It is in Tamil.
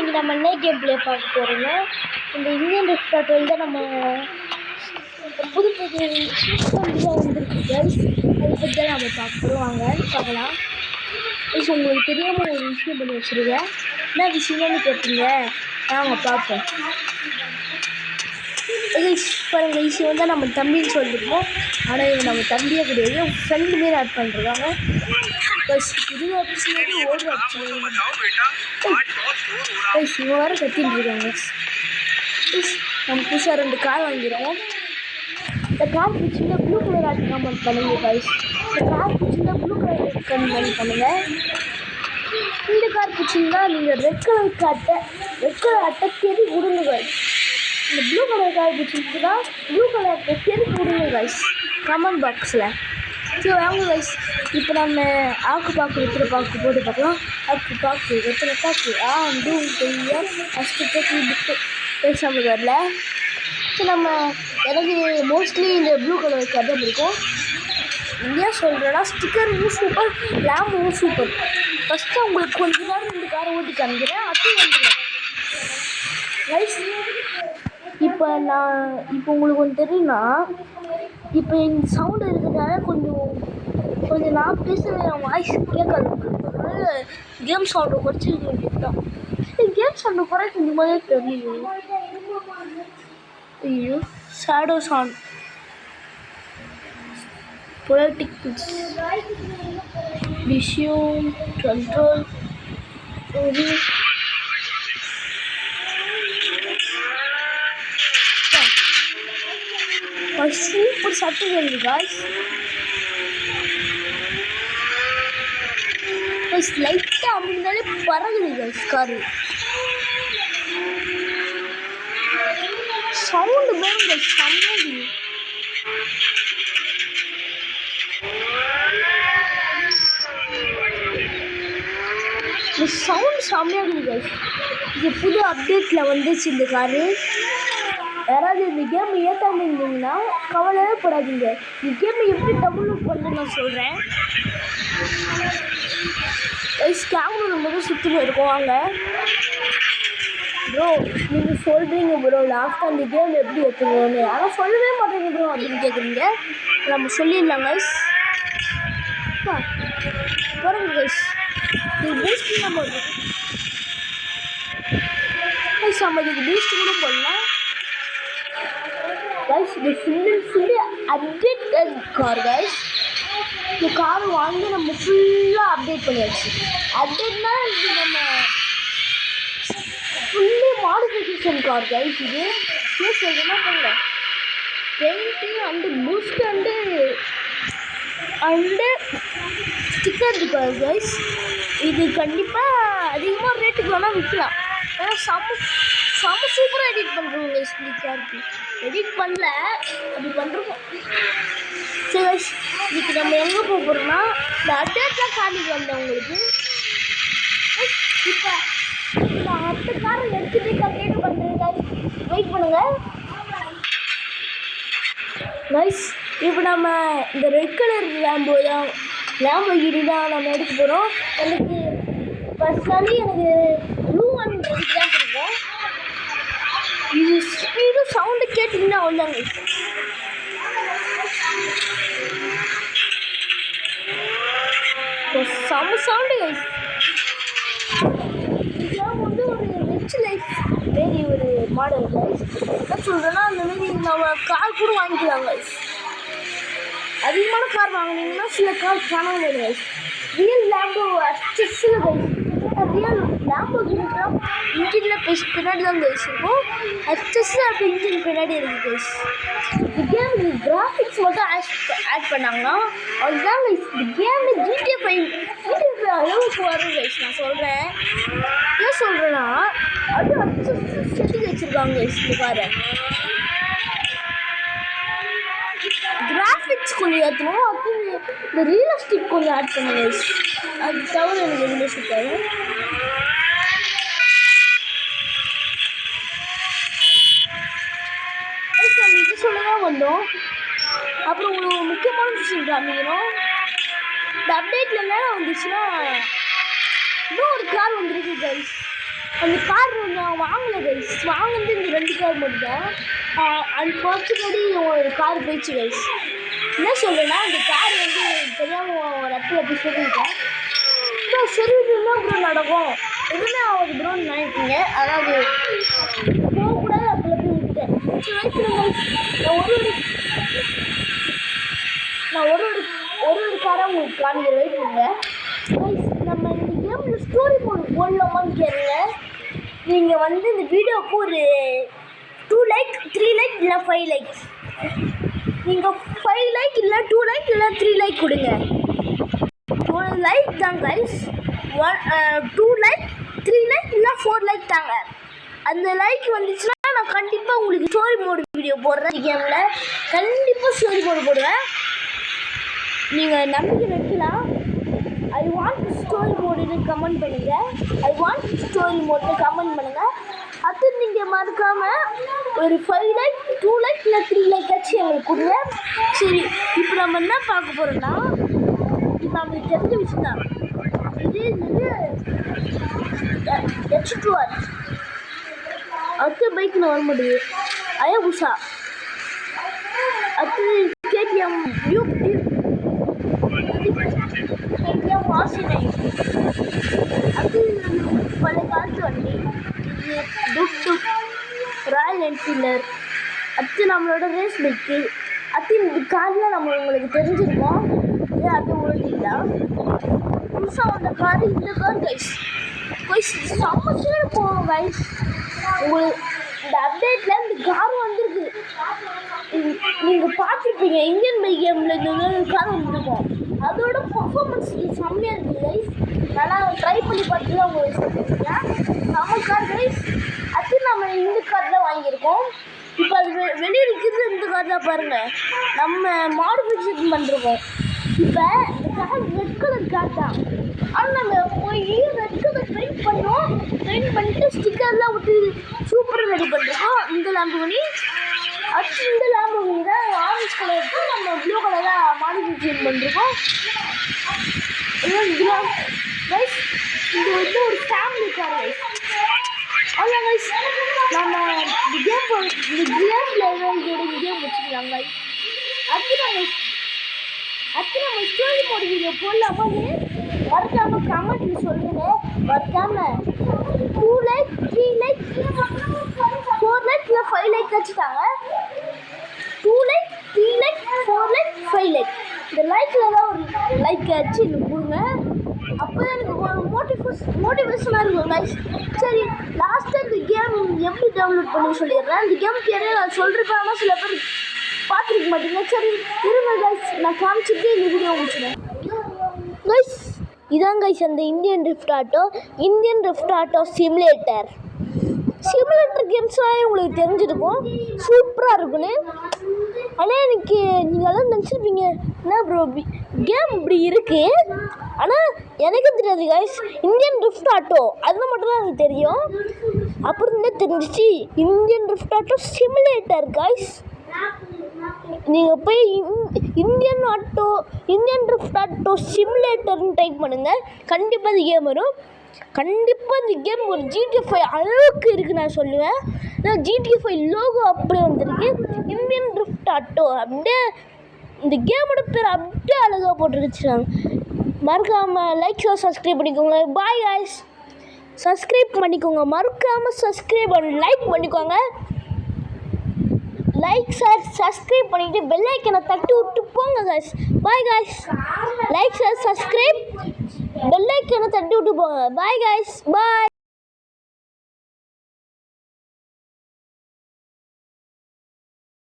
இன்றைக்கி நம்ம என்ன கேம் ப்ளே பார்க்க போகிறோம்னா இந்த இந்தியன் ரெஸ்டாரண்ட் தான் நம்ம புது புது சிஸ்டம்லாம் வந்துருக்கு கைஸ். அதை பற்றி தான் நம்ம பார்க்க போகிறோம். வாங்க பார்க்கலாம். கைஸ் உங்களுக்கு தெரியாமல் ஒரு விஷயம் பண்ணி வச்சுருக்கேன். என்ன விஷயம்னு கேட்பீங்க, நாங்கள் பார்ப்போம். கைஸ் பாருங்கள், கைஸ் வந்து நம்ம தம்பின்னு சொல்லியிருப்போம். ஆனால் இவன் நம்ம தம்பியே கிடையாது, ஃப்ரெண்டு மாரி ஆட் பண்ணிருக்காங்க. கைஸ் புது ஆப்ஷன் ஓடுற ஆப்ஷன் கைஸ் இவன் வேறு கத்தின்னு இருக்காங்க. கைஸ் நம்ம புதுசாக 2 கார் வாங்கியிருக்கோம். இந்த கார் பிடிச்சிருந்தா ப்ளூ கலர் ஆட் கமெண்ட் பண்ணுங்க கைஸ். இந்த கார் பிடிச்சிருந்தா ப்ளூ கலர் கமெண்ட் பண்ணுங்கள். இந்த கார் பிடிச்சிருந்தா நீங்கள் ரெட் கலர் அட்டை தேடி கொடுங்க கைஸ். இந்த ப்ளூ கலர் கார் பிடிச்சிருந்துச்சுன்னா ப்ளூ கலர் அட்டை தேடி கொடுங்க கைஸ் கமெண்ட் பாக்ஸில். சரி வாங்க கைஸ், இப்போ நம்ம ஆக்கு பாக்கு வெத்திர பாக்கு போட்டு பார்க்கலாம். ஆக்கு பாக்கு வெத்திர பாக்கு கையா ஃபஸ்ட்டு புக்கு பேசாமல் வரல. ஸோ நம்ம எனக்கு மோஸ்ட்லி இந்த ப்ளூ கலர் கார் தான் பிடிக்கும். ஏன் சொல்கிறேன்னா ஸ்டிக்கரும் சூப்பர், லேம்பும் சூப்பர். ஃபஸ்ட்டு உங்களுக்கு கொஞ்ச நேரம் 2 காரை ஓட்டி காமிக்கிறேன், அதுவும் வந்துடுறேன் கைஸ். இப்போ உங்களுக்கு ஒன்று தெரியும்னா, இப்போ எங்கள் சவுண்டு இருக்கிறதுனால கொஞ்சம் நான் பேசுகிற வாய்ஸ் கேட்காது. அதனால கேம் சவுண்டை குறைச்சிக்க வேண்டியது தான். கேம் சவுண்டை குறைக்க இந்த மாதிரியே தெரியும். ஐயோ ஷேடோ சவுண்ட் பொலிட்டிக்ஸ் விஷயம் கண்ட்ரோல் சூப்பர் சட்டுகள் காய்ஸ். லைட்டாக அப்படின்னாலே பறகுது காய்ஸ் காரு. சவுண்டு பாருங்க சவுண்டு. இந்த சவுண்டு செம்மையாக இருக்குது காய்ஸ். இது புது அப்டேட்டில் வந்துச்சு இந்த காரு. யாராவது இந்த கேம் ஏற்றாமல் இருந்தீங்கன்னா கவலையே படாதீங்க. இந்த கேமை எப்படி டவுன்லோட் பண்ண நான் சொல்கிறேன். கேமரா ரொம்ப சுத்தமாக இருக்கும். வாங்க ப்ரோ, நீங்கள் சொல்கிறீங்க ப்ரோ லாஸ்ட்டாக அந்த கேம் எப்படி ஏற்றுங்கன்னு, ஆனால் சொல்லவே மாட்டேங்க ப்ரோ அப்படின்னு கேட்குறீங்க. நம்ம சொல்லிடலாம் கைஸ். பாருங்க கைஸ், இது பூஸ்ட் நம்ம கைஸ் நம்ம இதுக்கு பூஸ்ட் கூட பண்ணலாம் கைஸ். இது ஃபுல்லி அப்டேட்டட் கார் கைஸ். இந்த கார் வாங்கி நம்ம ஃபுல்லாக அப்டேட் பண்ணியாச்சு. அப்டேட்னா இது நம்ம ஃபுல்லி மாடிஃபிகேஷன் கார் கைஸ். இது ஏன் சொல்கிறேன்னா பண்ணல paint and boost and sticker இருக்காது கைஸ். இது கண்டிப்பாக அதிகமாக ரேட்டுக்கு வேணால் விற்கலாம். ஏன்னா செம்ம சூப்பராக எடிட் பண்ணுறோம் கைஸ். இந்த காருக்கு எடிட் பண்ணல, அப்படி பண்ணுறோம். சரி கைஸ், இதுக்கு நம்ம எங்கே போக போகிறோம்னா இந்த அப்டேட்லாம் காமிக்கு வந்தேன் உங்களுக்கு. இப்போ நான் அடுத்த காரை எடுத்துகிட்டு கம்ப்ளீட் பண்ணுறேன் கைஸ், வெயிட் பண்ணுங்கள் கைஸ். இப்போ நம்ம இந்த ரெட் கலர் லேம்போகினி தான் நம்ம எடுக்க போகிறோம். எனக்கு பர்சனலி எனக்கு ப்ளூ அண்ட் ரெட் தான் பிடிக்கும். இது ஸ்பீடு சவுண்டு கேட்டிங்கன்னா அவ்வளோதான் கைஸ். செம்ம சவுண்டு கைஸ். இதெல்லாம் வந்து ஒரு ரிச் லைஃப் மாரி ஒரு மாடல் கைஸ். என்ன சொல்கிறேன்னா அந்த மாரி நம்ம கார் கூட வாங்கிக்கலாம் கைஸ். அதிகமான கார் வாங்கினீங்கன்னா சில கார் காணாமல் வரும் கைஸ். ரியல் லேம்போ அச்சஸில் கைஸ். ரியல் லேம்போகினிக்கெலாம் இன்ஜினில் பின்னாடி தான் கைஸ் இருக்கும். அச்சஸில் அப்போ இன்ஜின் பின்னாடி இருக்குது கைஸ். இந்த கேமுக்கு கிராஃபிக்ஸ் மட்டும் ஆட் பண்ணாங்கன்னா அதுதான் கைஸ். இந்த கேமு GTA 5 அளவுக்கு வரும் கைஸ். நான் சொல்கிறேன், ஏன் சொல்கிறேன்னா அப்படியே அச்சஸ் செட்டி வச்சுருக்காங்க கைஸ். இந்த காரை கிராஃபிக்ஸ் கொஞ்சம் ஏற்றணும், அது இந்த ரியலிஸ்டிக் கொஞ்சம் ஆட் பண்ணுங்க கைஸ். அது தவிர எனக்கு எதுவுமே சுத்தாது. நம்ம இது சொல்ல தான் வந்தோம். அப்புறம் உங்களுக்கு முக்கியமான விஷயம் காமிக்கணும். இந்த அப்டேட்டில் என்ன வந்துச்சுன்னா இன்னும் ஒரு கார் வந்துருக்கு கைஸ். அந்த கார் நான் வாங்கலை கைஸ், வாங்கினது இந்த 2 கார் மட்டும்தான். அந்த ஃபர்ஸ்ட்டுபடி ஒரு கார் போயிடுச்சு கைஸ். என்ன சொல்லுன்னா அந்த கார் வந்து தெரியாமல் ஒரு இடத்துல போய் சொல்லியிருக்கேன். ப்ரோ சொல்லிட்டு என்ன ப்ரோ நடக்கும், எதுவுமே ஆகுது ப்ரோன்னு நினைப்பீங்க. அதாவது போகக்கூடாது அதில் போய் விட்டுட்டேன். நான் ஒரு காராக உங்களுக்கு காமிக்கிற வெயிட் பண்ணுங்க கைஸ். நம்ம இந்த கேமில் ஸ்டோரி மோடு போடலாமான்னு கேளுங்க. நீங்கள் வந்து இந்த வீடியோவுக்கு ஒரு 2 லைக் 3 லைக் இல்லை 5 லைக்ஸ், நீங்கள் 5 லைக் இல்லை 2 லைக் இல்லை 3 லைக் கொடுங்க. 1 லைக் தான் கைஸ், 2 லைக் 3 லைக் இல்லை 4 லைக் தாங்க. அந்த லைக் வந்துச்சுன்னா நான் கண்டிப்பாக உங்களுக்கு ஸ்டோரி மோடு வீடியோ போடுறேன். கேமில் கண்டிப்பாக ஸ்டோரி மோடு போடுவேன். நீங்கள் நம்பிக்கை வைக்கலாம். ஐ வாண்ட் ஸ்டோரி மோடுன்னு கமெண்ட் பண்ணுங்கள். ஐ வாண்ட் ஸ்டோரி மோடுன்னு கமெண்ட் பண்ணுங்கள். அது நீங்கள் மறக்காமல் ஒரு 5 லைக் 2 லைக் இல்லை 3 லைக் ஆச்சு எங்களுக்கு கொடுங்க. சரி, இப்போ நம்ம என்ன பார்க்க போகிறோன்னா, இப்போ நம்மளுக்கு தெரிஞ்ச விஷயம் தான் இது H2R. அடுத்த பைக்கில் வர முடியுது அயபுஷா, அடுத்தது KTM வாசினை, அது பழைய காலத்து வண்டி டுக் ராயல் என்ஃபீல்டர். அடுத்து நம்மளோட ரேஸ் பைக்கு. அடுத்து இந்த காரில் நம்ம உங்களுக்கு தெரிஞ்சிருக்கோம். அது ஓட்டிங்களா புதுசாக வந்த கார் இந்த கார் கைஸ். செம்ம போகும் கைஸ். உங்களுக்கு இந்த அப்டேட்டில் இந்த கார் வந்துருக்கு. நீங்கள் பார்த்துருப்பீங்க இந்தியன் பைக் கேமில் இந்த கார் வந்துருக்கோம். அதோட பர்ஃபார்மன்ஸ் செம்மையாக இருக்குது கைஸ். நல்லா ட்ரை பண்ணி பார்த்து தான் உங்களுக்கு சொல்லியிருக்கேன். நம்ம கார் கைஸ். அது நம்ம இந்த கார் தான் வாங்கியிருக்கோம். இப்போ அது வெளியே இருக்கிறது இந்த கார் தான் பாருங்கள். நம்ம மாடிஃபிகேஷன் பண்ணிருக்கோம். இப்போ இந்த கார் ரெட் கலர் கார் தான். ஆனால் நம்ம போய் ரெட் கலர் பெயிண்ட் பண்ணோம். பெயிண்ட் பண்ணிட்டு ஸ்டிக்கர்லாம் விட்டு சூப்பராக ரெடி பண்ணிருக்கோம். இந்த லாம்பர்கினி அடுத்து இந்த லாம்பர்கினி தான் ஆரஞ்சு கலருக்கு நம்ம ப்ளூ கலராக மாடிஃபிகேஷன் பண்ணிருக்கோம். கைஸ் இது வந்து ஒரு ஃபேமிலி கார் கைஸ். அவ்வளோ கைஸ், நம்ம இந்த கேம் லெவல் கேம் வச்சுக்கலாம் கைஸ். அடுத்து நம்ம ஸ்டோரி மோடு வீடியோ போடலாமான்னு மறக்காமல் கமெண்ட்டில் சொல்லுங்கள். மறக்காமல் 2 லைக் 3 லைக் 4 லைக் இல்லை 5 லைக் வச்சுட்டாங்க. 2 லைக் 3 லைக் 4 லைக் 5 லைக் இந்த லைக்கில் தான் ஒரு லைக் வச்சு எனக்கு கொடுங்க. அப்போ தான் எனக்கு ஒரு மோட்டிவேஷனாக இருக்கும் கைஸ். சரி, லாஸ்ட்டாக இந்த கேம் எப்படி டவுன்லோட் பண்ணி சொல்லிடுறேன். இந்த கேம் பேர் நான் சொல்கிறேன், ஆனால் சில பேர் பார்த்துருக்க மாட்டீங்க. சரி இருங்க கைஸ், நான் காமிச்சிட்டு இந்த வீடியோ முடிச்சுடுறேன் கைஸ். இதான் கைஸ் அந்த இந்தியன் ட்ரிஃப்ட் ஆட்டோ சிமுலேட்டர் கேம்ஸ்லாம் உங்களுக்கு தெரிஞ்சிருக்கும், சூப்பராக இருக்குன்னு. ஆனால் எனக்கு நீங்களாம் நினச்சிருப்பீங்க என்ன ப்ரோ கேம் இப்படி இருக்குது. ஆனால் எனக்கும் தெரியாது கைஸ். இந்தியன் ட்ரிஃப்ட் ஆட்டோ அது மட்டும் தான் எனக்கு தெரியும். அப்புறம் தான் தெரிஞ்சிச்சு Indian drift auto simulator guys. நீங்கள் போய் இந்தியன் ட்ரிஃப்ட் ஆட்டோ சிமுலேட்டர்னு டைப் பண்ணுங்கள். கண்டிப்பாக இந்த கேம் வரும். கண்டிப்பாக இந்த கேம் ஒரு GTA 5 அளவுக்கு இருக்குது நான் சொல்லுவேன். ஏன்னா GTA 5 லோகோ அப்படியே வந்திருக்கு. இந்தியன் ட்ரிஃப்ட் ஆட்டோ அப்படியே இந்த கேமோட பேர் அப்படியே அழகாக போட்டுருச்சுறாங்க. மறக்காமல் லைக் சப்ஸ்கிரைப் பண்ணிக்கோங்க. Bye guys. சப்ஸ்கிரைப் பண்ணிக்கோங்க, மறக்காமல் சப்ஸ்கிரைப் லைக் பண்ணிக்கோங்க. லைக் சப்ஸ்கிரைப் பண்ணிவிட்டு பெல் ஐக்கனை தட்டி விட்டு போங்க guys. Bye guys. Like subscribe bell ஐக்கனை தட்டி விட்டு போங்க. Bye guys. பாய்.